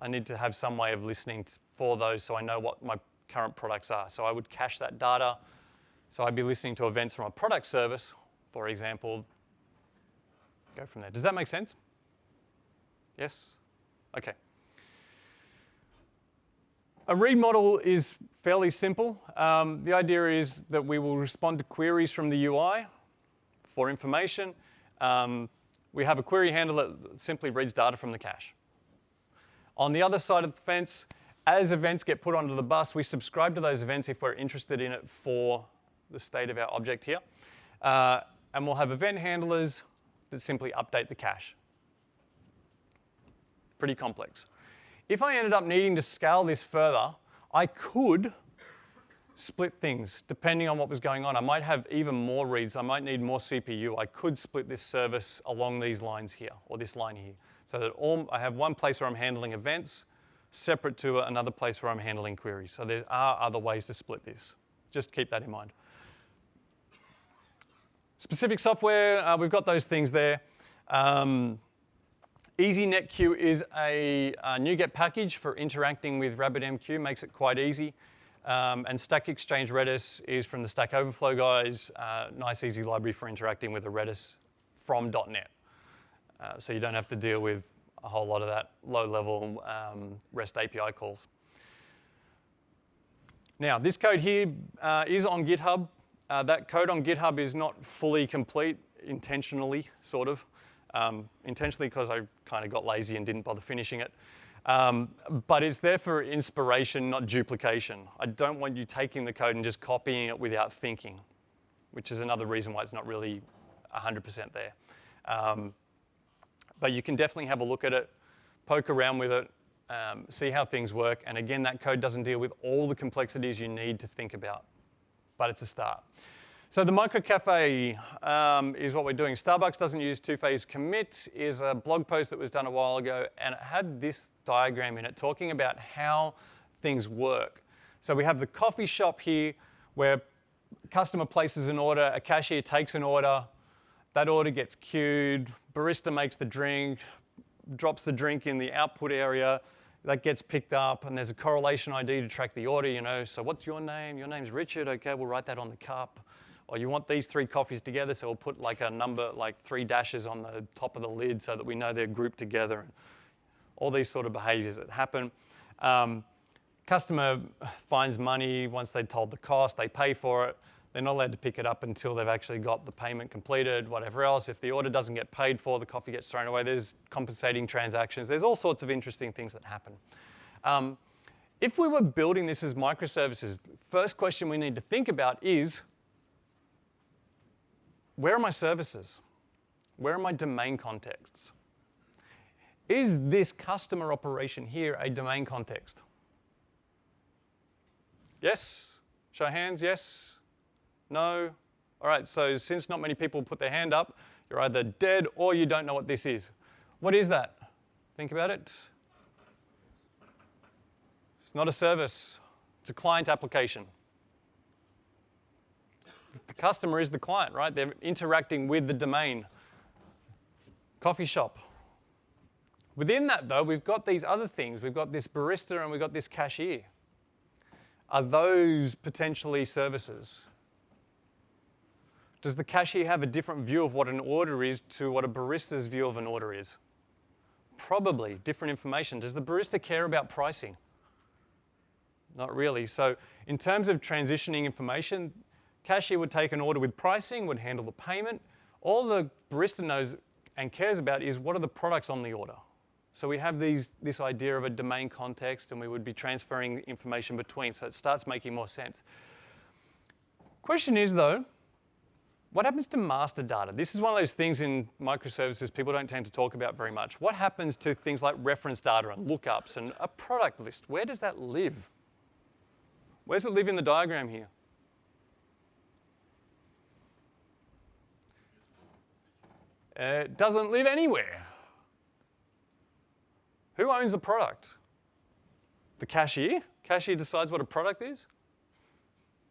I need to have some way of listening for those so I know what my current products are. So I would cache that data. So I'd be listening to events from a product service, for example. Go from there. Does that make sense? Yes? Okay. A read model is fairly simple. The idea is that we will respond to queries from the UI for information. We have a query handler that simply reads data from the cache. On the other side of the fence, as events get put onto the bus, we subscribe to those events if we're interested in it for the state of our object here. And we'll have event handlers that simply update the cache. Pretty complex. If I ended up needing to scale this further, I could split things depending on what was going on. I might have even more reads. I might need more CPU. I could split this service along these lines here, or this line here, so that I have one place where I'm handling events separate to another place where I'm handling queries. So there are other ways to split this. Just keep that in mind. Specific software, we've got those things there. EasyNetQ is a NuGet package for interacting with RabbitMq, makes it quite easy. And Stack Exchange Redis is from the Stack Overflow guys. Nice, easy library for interacting with a Redis from .NET. So you don't have to deal with a whole lot of that low-level REST API calls. Now, this code here is on GitHub. That code on GitHub is not fully complete, intentionally, sort of. Intentionally because I kind of got lazy and didn't bother finishing it. But it's there for inspiration, not duplication. I don't want you taking the code and just copying it without thinking, which is another reason why it's not really 100% there. But you can definitely have a look at it, poke around with it, see how things work. And again, that code doesn't deal with all the complexities you need to think about, but it's a start. So the microcafe is what we're doing. Starbucks doesn't use two-phase commit is a blog post that was done a while ago, and it had this diagram in it talking about how things work. So we have the coffee shop here where customer places an order, a cashier takes an order, that order gets queued, barista makes the drink, drops the drink in the output area, that gets picked up, and there's a correlation ID to track the order, you know. So what's your name? Your name's Richard. Okay, we'll write that on the cup. Or you want these 3 coffees together, so we'll put like a number, like 3 dashes on the top of the lid so that we know they're grouped together. All these sort of behaviors that happen. Customer finds money once they've told the cost, they pay for it. They're not allowed to pick it up until they've actually got the payment completed, whatever else. If the order doesn't get paid for, the coffee gets thrown away. There's compensating transactions. There's all sorts of interesting things that happen. If we were building this as microservices, the first question we need to think about is, where are my services? Where are my domain contexts? Is this customer operation here a domain context? Yes? Show of hands, yes? No? All right, so since not many people put their hand up, you're either dead or you don't know what this is. What is that? Think about it. It's not a service. It's a client application. The customer is the client, right? They're interacting with the domain. Coffee shop. Within that, though, we've got these other things. We've got this barista and we've got this cashier. Are those potentially services? Does the cashier have a different view of what an order is to what a barista's view of an order is? Probably different information. Does the barista care about pricing? Not really. So in terms of transitioning information, cashier would take an order with pricing, would handle the payment. All the barista knows and cares about is what are the products on the order. So we have this idea of a domain context, and we would be transferring information between, so it starts making more sense. Question is, though, what happens to master data? This is one of those things in microservices people don't tend to talk about very much. What happens to things like reference data and lookups and a product list? Where does that live? Where does it live in the diagram here? It doesn't live anywhere. Who owns the product? The cashier? Cashier decides what a product is?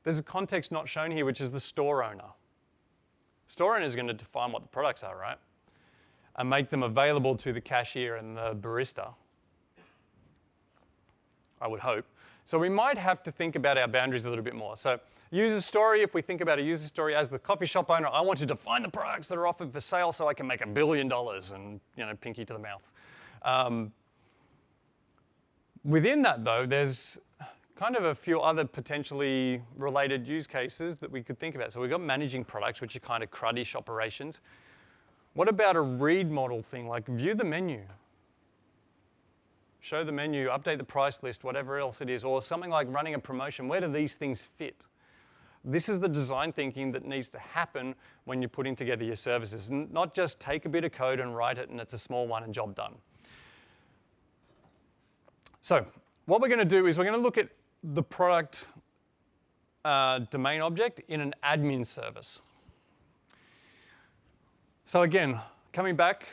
There's a context not shown here, which is the store owner. Store owner is going to define what the products are, right? And make them available to the cashier and the barista. I would hope. So we might have to think about our boundaries a little bit more. So user story, if we think about a user story as the coffee shop owner, I want to define the products that are offered for sale so I can make $1 billion and, pinky to the mouth. Within that, though, there's kind of a few other potentially related use cases that we could think about. So we've got managing products, which are kind of cruddish operations. What about a read model thing, like view the menu? Show the menu, update the price list, whatever else it is, or something like running a promotion. Where do these things fit? This is the design thinking that needs to happen when you're putting together your services, not just take a bit of code and write it and it's a small one and job done. So what we're going to do is we're going to look at the product domain object in an admin service. So again, coming back,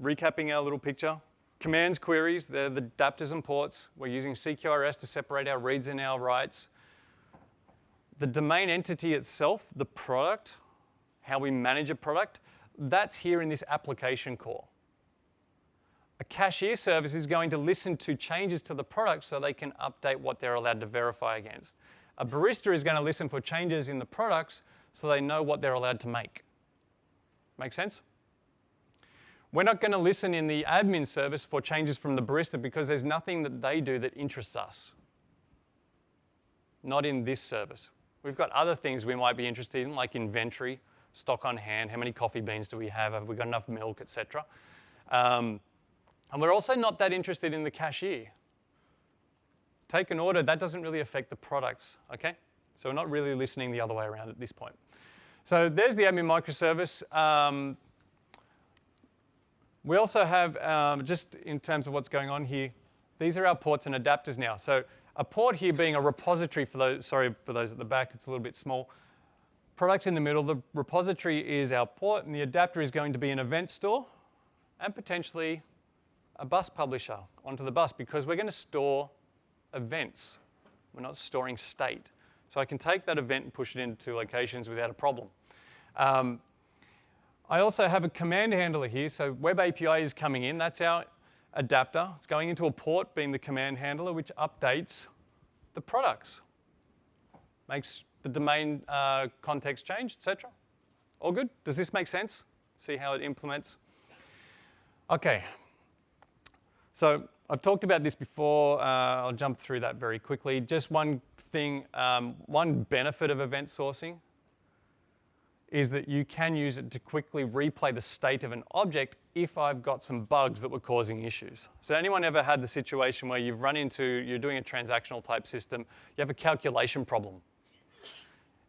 recapping our little picture, commands, queries, they're the adapters and ports. We're using CQRS to separate our reads and our writes. The domain entity itself, the product, how we manage a product, that's here in this application core. A cashier service is going to listen to changes to the product so they can update what they're allowed to verify against. A barista is going to listen for changes in the products so they know what they're allowed to make. Make sense? We're not going to listen in the admin service for changes from the barista because there's nothing that they do that interests us. Not in this service. We've got other things we might be interested in, like inventory, stock on hand, how many coffee beans do we have we got enough milk, etc. And we're also not that interested in the cashier. Take an order, that doesn't really affect the products, okay? So we're not really listening the other way around at this point. So there's the admin microservice. We also have, just in terms of what's going on here, these are our ports and adapters now. So a port here being a repository for those, sorry for those at the back, it's a little bit small. Product in the middle, the repository is our port, and the adapter is going to be an EventStore and potentially a bus publisher onto the bus because we're going to store events. We're not storing state. So I can take that event and push it into locations without a problem. I also have a command handler here. So Web API is coming in. That's our adapter. It's going into a port, being the command handler, which updates the products. Makes the domain context change, etc. All good? Does this make sense? See how it implements? Okay. So I've talked about this before. I'll jump through that very quickly. Just one thing, one benefit of event sourcing is that you can use it to quickly replay the state of an object if I've got some bugs that were causing issues. So anyone ever had the situation where you've run into, you're doing a transactional type system, you have a calculation problem,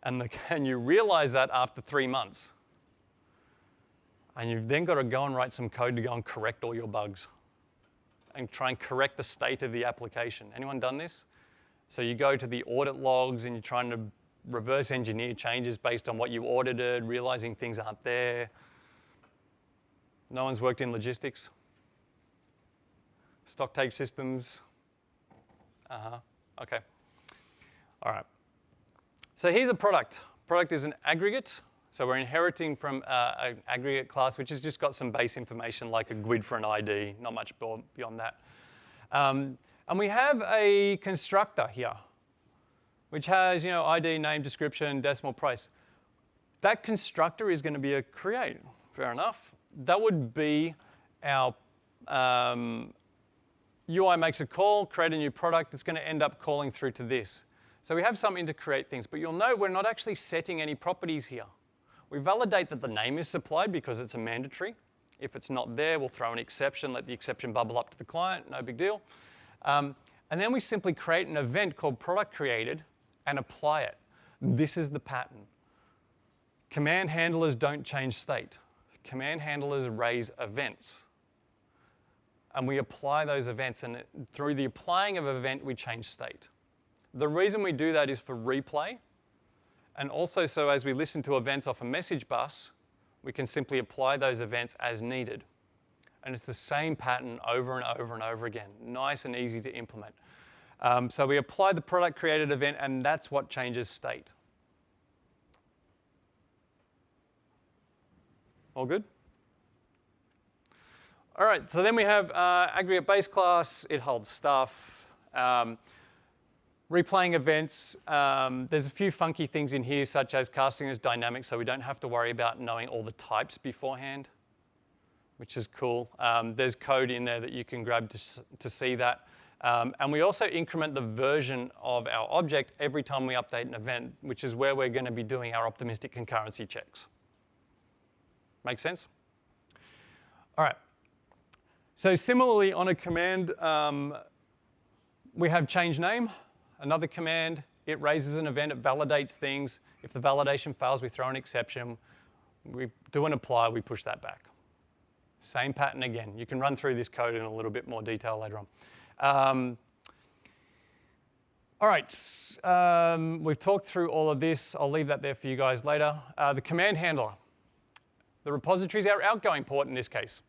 and you realize that after 3 months, and you've then got to go and write some code to go and correct all your bugs and try and correct the state of the application. Anyone done this? So you go to the audit logs and you're trying to reverse engineer changes based on what you audited, realizing things aren't there. No one's worked in logistics? Stock take systems? Okay. All right. So here's a product. Product is an aggregate. So we're inheriting from an aggregate class, which has just got some base information like a GUID for an ID, not much beyond that. And we have a constructor here, which has ID, name, description, decimal price. That constructor is going to be a create. Fair enough. That would be our UI makes a call, create a new product, it's going to end up calling through to this. So we have something to create things, but you'll note we're not actually setting any properties here. We validate that the name is supplied because it's a mandatory. If it's not there, we'll throw an exception, let the exception bubble up to the client, no big deal. And then we simply create an event called product created and apply it. This is the pattern. Command handlers don't change state. Command handlers raise events. And we apply those events, and through the applying of an event, we change state. The reason we do that is for replay, and also so as we listen to events off a message bus, we can simply apply those events as needed. And it's the same pattern over and over and over again. Nice and easy to implement. So we apply the product created event, and that's what changes state. All good? All right, so then we have aggregate base class. It holds stuff. Replaying events. There's a few funky things in here, such as casting as dynamic, so we don't have to worry about knowing all the types beforehand, which is cool. There's code in there that you can grab to see that. And we also increment the version of our object every time we update an event, which is where we're going to be doing our optimistic concurrency checks. Make sense? All right. So similarly, on a command, we have change name. Another command, it raises an event, it validates things. If the validation fails, we throw an exception. We do an apply, we push that back. Same pattern again. You can run through this code in a little bit more detail later on. All right, we've talked through all of this. I'll leave that there for you guys later. The command handler. The repository is our outgoing port in this case.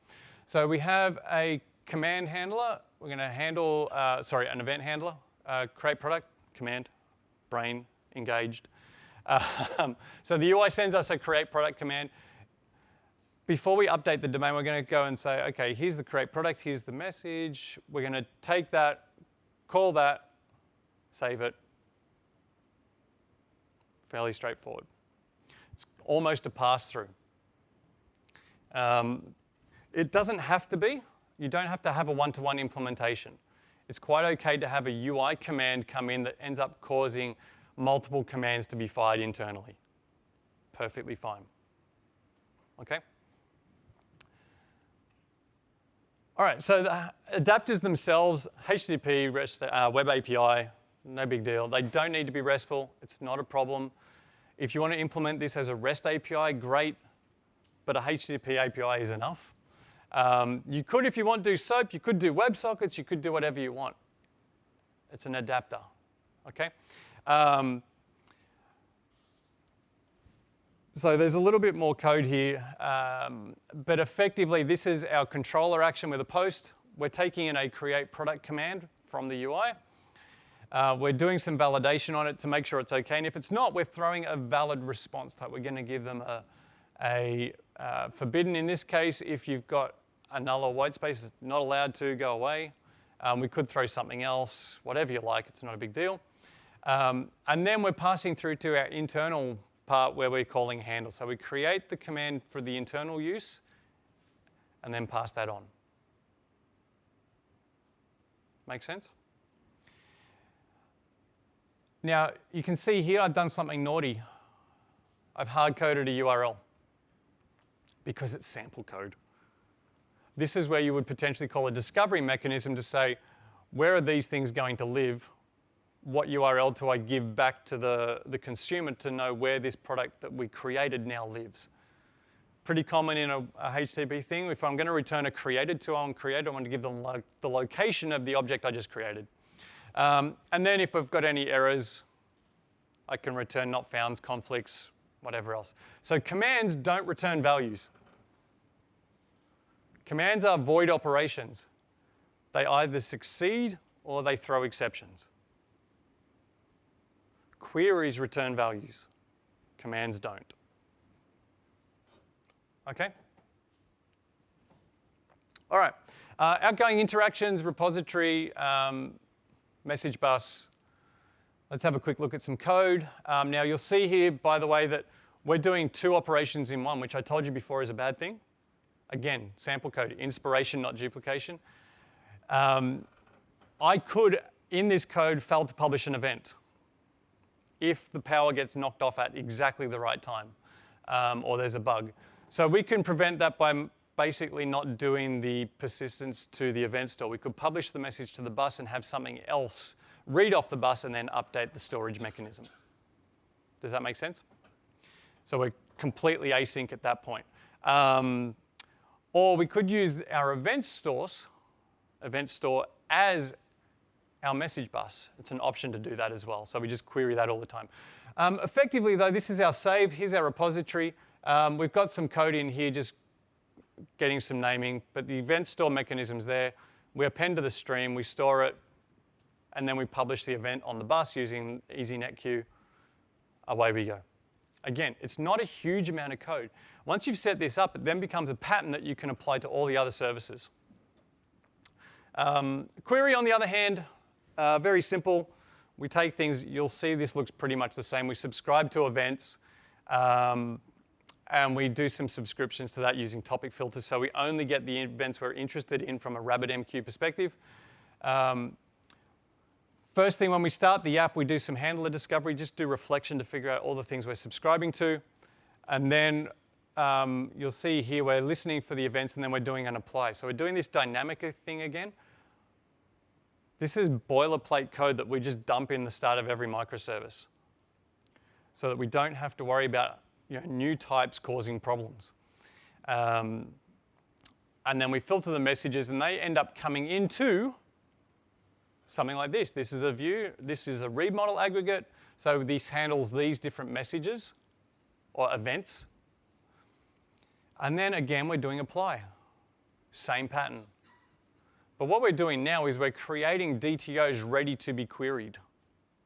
So we have a command handler. We're going to handle, an event handler. Create product, command, brain, engaged. So the UI sends us a create product command. Before we update the domain, we're going to go and say, okay, here's the create product, here's the message. We're going to take that, call that, save it. Fairly straightforward. It's almost a pass-through. It doesn't have to be. You don't have to have a one-to-one implementation. It's quite okay to have a UI command come in that ends up causing multiple commands to be fired internally. Perfectly fine. Okay? All right, so the adapters themselves, HTTP, REST, Web API, no big deal. They don't need to be RESTful. It's not a problem. If you want to implement this as a REST API, great, but a HTTP API is enough. You could, if you want, do SOAP. You could do WebSockets. You could do whatever you want. It's an adapter, okay? So there's a little bit more code here, but effectively this is our controller action with a post. We're taking in a create product command from the UI. We're doing some validation on it to make sure it's okay, and if it's not, we're throwing a valid response type. We're going to give them a forbidden, in this case, if you've got a null or white space, it's not allowed to go away. We could throw something else, whatever you like, it's not a big deal. And then we're passing through to our internal part where we're calling handle. So we create the command for the internal use and then pass that on. Make sense? Now, you can see here I've done something naughty. I've hard-coded a URL because it's sample code. This is where you would potentially call a discovery mechanism to say, where are these things going to live? What URL do I give back to the consumer to know where this product that we created now lives? Pretty common in a HTTP thing. If I'm going to return a created to on created, I want to give them the location of the object I just created. And then if we've got any errors, I can return not found, conflicts, whatever else. So commands don't return values. Commands are void operations. They either succeed or they throw exceptions. Queries return values. Commands don't. Okay? All right. Outgoing interactions, repository, message bus. Let's have a quick look at some code. Now you'll see here, by the way, that we're doing two operations in one, which I told you before is a bad thing. Again, sample code, inspiration, not duplication. I could, in this code, fail to publish an event if the power gets knocked off at exactly the right time, or there's a bug. So we can prevent that by basically not doing the persistence to the event store. We could publish the message to the bus and have something else read off the bus and then update the storage mechanism. Does that make sense? So we're completely async at that point. Or we could use our event store as our message bus. It's an option to do that as well. So we just query that all the time. Effectively, though, this is our save. Here's our repository. We've got some code in here just getting some naming, but the event store mechanism's there. We append to the stream, we store it, and then we publish the event on the bus using EasyNetQ. Away we go. Again, it's not a huge amount of code. Once you've set this up, it then becomes a pattern that you can apply to all the other services. Query, on the other hand, very simple. We take things, you'll see this looks pretty much the same. We subscribe to events, and we do some subscriptions to that using topic filters, so we only get the events we're interested in from a RabbitMq perspective. First thing when we start the app, we do some handler discovery, just do reflection to figure out all the things we're subscribing to. And then you'll see here we're listening for the events and then we're doing an apply. So we're doing this dynamic thing again. This is boilerplate code that we just dump in the start of every microservice so that we don't have to worry about new types causing problems. And then we filter the messages and they end up coming into something like this. This is a view. This is a read model aggregate. So this handles these different messages or events. And then again, we're doing apply. Same pattern. But what we're doing now is we're creating DTOs ready to be queried.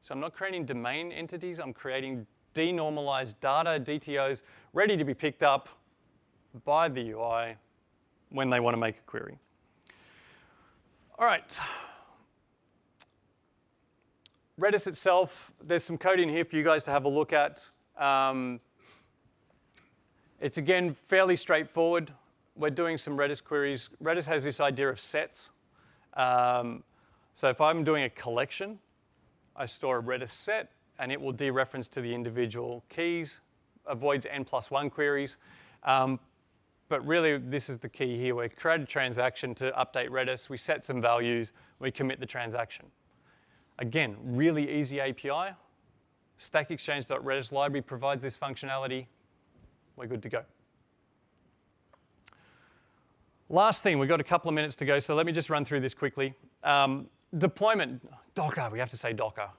So I'm not creating domain entities. I'm creating denormalized data, DTOs, ready to be picked up by the UI when they want to make a query. All right. Redis itself, there's some code in here for you guys to have a look at. It's, again, fairly straightforward. We're doing some Redis queries. Redis has this idea of sets. So if I'm doing a collection, I store a Redis set, and it will dereference to the individual keys, avoids n+1 queries. But really, this is the key here. We create a transaction to update Redis. We set some values. We commit the transaction. Again, really easy API. StackExchange.Redis library provides this functionality. We're good to go. Last thing, we've got a couple of minutes to go, so let me just run through this quickly. Deployment, Docker, we have to say Docker.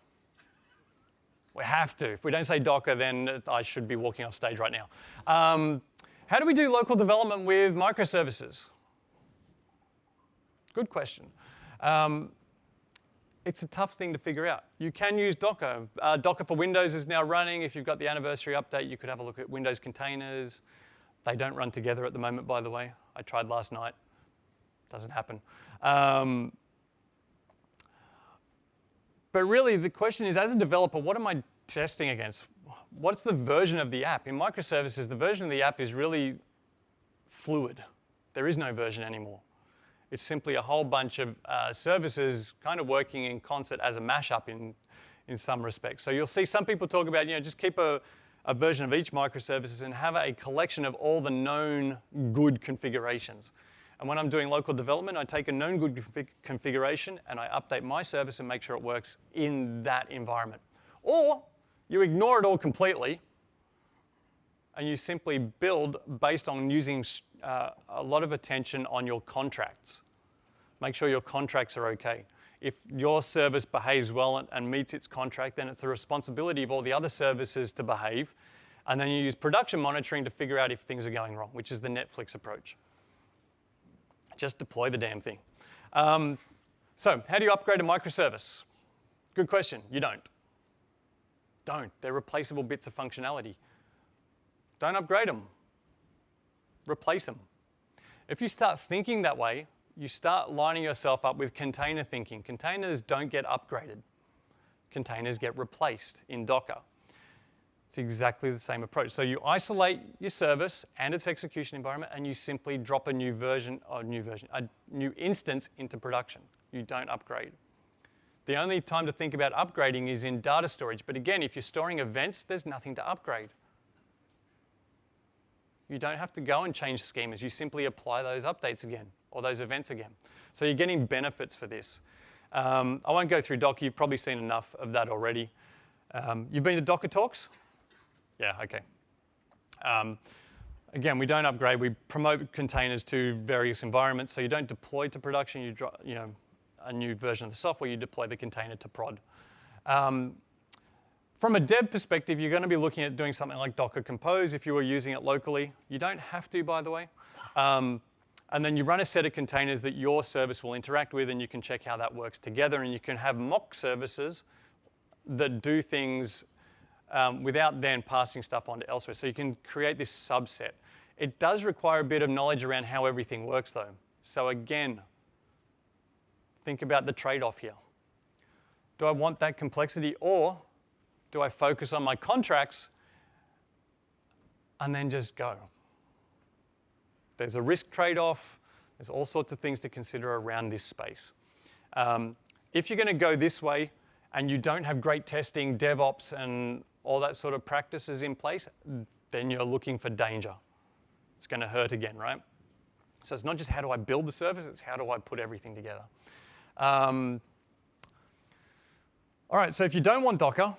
We have to. If we don't say Docker, then I should be walking off stage right now. How do we do local development with microservices? Good question. It's a tough thing to figure out. You can use Docker. Docker for Windows is now running. If you've got the anniversary update, you could have a look at Windows containers. They don't run together at the moment, by the way. I tried last night. Doesn't happen. But really, the question is, as a developer, what am I testing against? What's the version of the app? In microservices, the version of the app is really fluid. There is no version anymore. It's simply a whole bunch of services kind of working in concert as a mashup in some respects. So you'll see some people talk about, just keep a version of each microservices and have a collection of all the known good configurations. And when I'm doing local development, I take a known good configuration and I update my service and make sure it works in that environment. Or you ignore it all completely and you simply build based on using a lot of attention on your contracts. Make sure your contracts are okay. If your service behaves well and meets its contract, then it's the responsibility of all the other services to behave. And then you use production monitoring to figure out if things are going wrong, which is the Netflix approach. Just deploy the damn thing. So how do you upgrade a microservice? Good question. You don't. Don't. They're replaceable bits of functionality. Don't upgrade them. Replace them. If you start thinking that way, you start lining yourself up with container thinking. Containers don't get upgraded. Containers get replaced in Docker. It's exactly the same approach. So you isolate your service and its execution environment, and you simply drop a new instance into production. You don't upgrade. The only time to think about upgrading is in data storage. But again, if you're storing events, there's nothing to upgrade. You don't have to go and change schemas. You simply apply those updates again, or those events again. So you're getting benefits for this. I won't go through Docker. You've probably seen enough of that already. You've been to Docker Talks? Yeah, OK. Again, we don't upgrade. We promote containers to various environments. So you don't deploy to production. You know, a new version of the software, you deploy the container to prod. From a dev perspective, you're going to be looking at doing something like Docker Compose if you were using it locally. You don't have to, by the way. And then you run a set of containers that your service will interact with, and you can check how that works together. And you can have mock services that do things without then passing stuff on to elsewhere. So you can create this subset. It does require a bit of knowledge around how everything works, though. So again, think about the trade-off here. Do I want that complexity, or do I focus on my contracts and then just go? There's a risk trade-off. There's all sorts of things to consider around this space. If you're going to go this way and you don't have great testing, DevOps, and all that sort of practices in place, then you're looking for danger. It's going to hurt again, right? So it's not just how do I build the service, it's how do I put everything together. All right, so if you don't want Docker,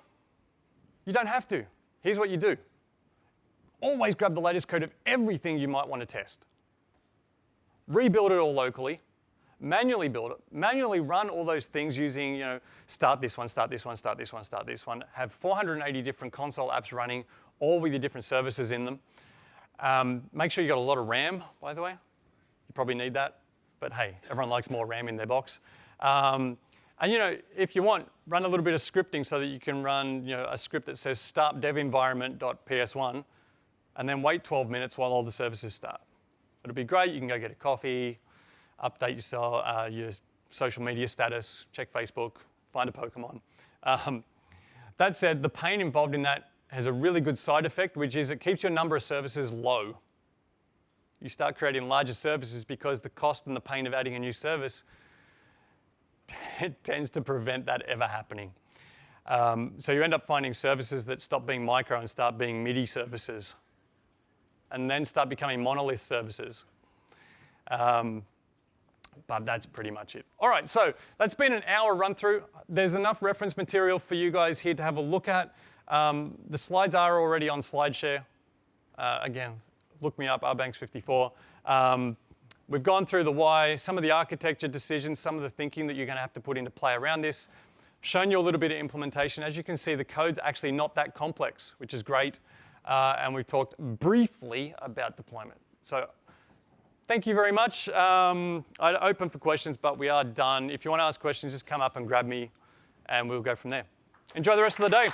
you don't have to. Here's what you do. Always grab the latest code of everything you might want to test. Rebuild it all locally. Manually build it. Manually run all those things using, you know, start this one, start this one, start this one, start this one. Have 480 different console apps running, all with your different services in them. Make sure you got a lot of RAM, by the way. You probably need that. But hey, everyone likes more RAM in their box. And you know, if you want, run a little bit of scripting so that you can run, you know, a script that says start dev environment.ps1, and then wait 12 minutes while all the services start. It'll be great. You can go get a coffee, update your social media status, check Facebook, find a Pokemon. That said, the pain involved in that has a really good side effect, which is it keeps your number of services low. You start creating larger services because the cost and the pain of adding a new service tends to prevent that ever happening. So you end up finding services that stop being micro and start being MIDI services, and then start becoming monolith services. But that's pretty much it. All right, so that's been an hour run through. There's enough reference material for you guys here to have a look at. The slides are already on SlideShare. Again, look me up, rbanks54. We've gone through the why, some of the architecture decisions, some of the thinking that you're going to have to put into play around this. Shown you a little bit of implementation. As you can see, the code's actually not that complex, which is great. And we've talked briefly about deployment. So thank you very much. I'm open for questions, but we are done. If you want to ask questions, just come up and grab me, and we'll go from there. Enjoy the rest of the day.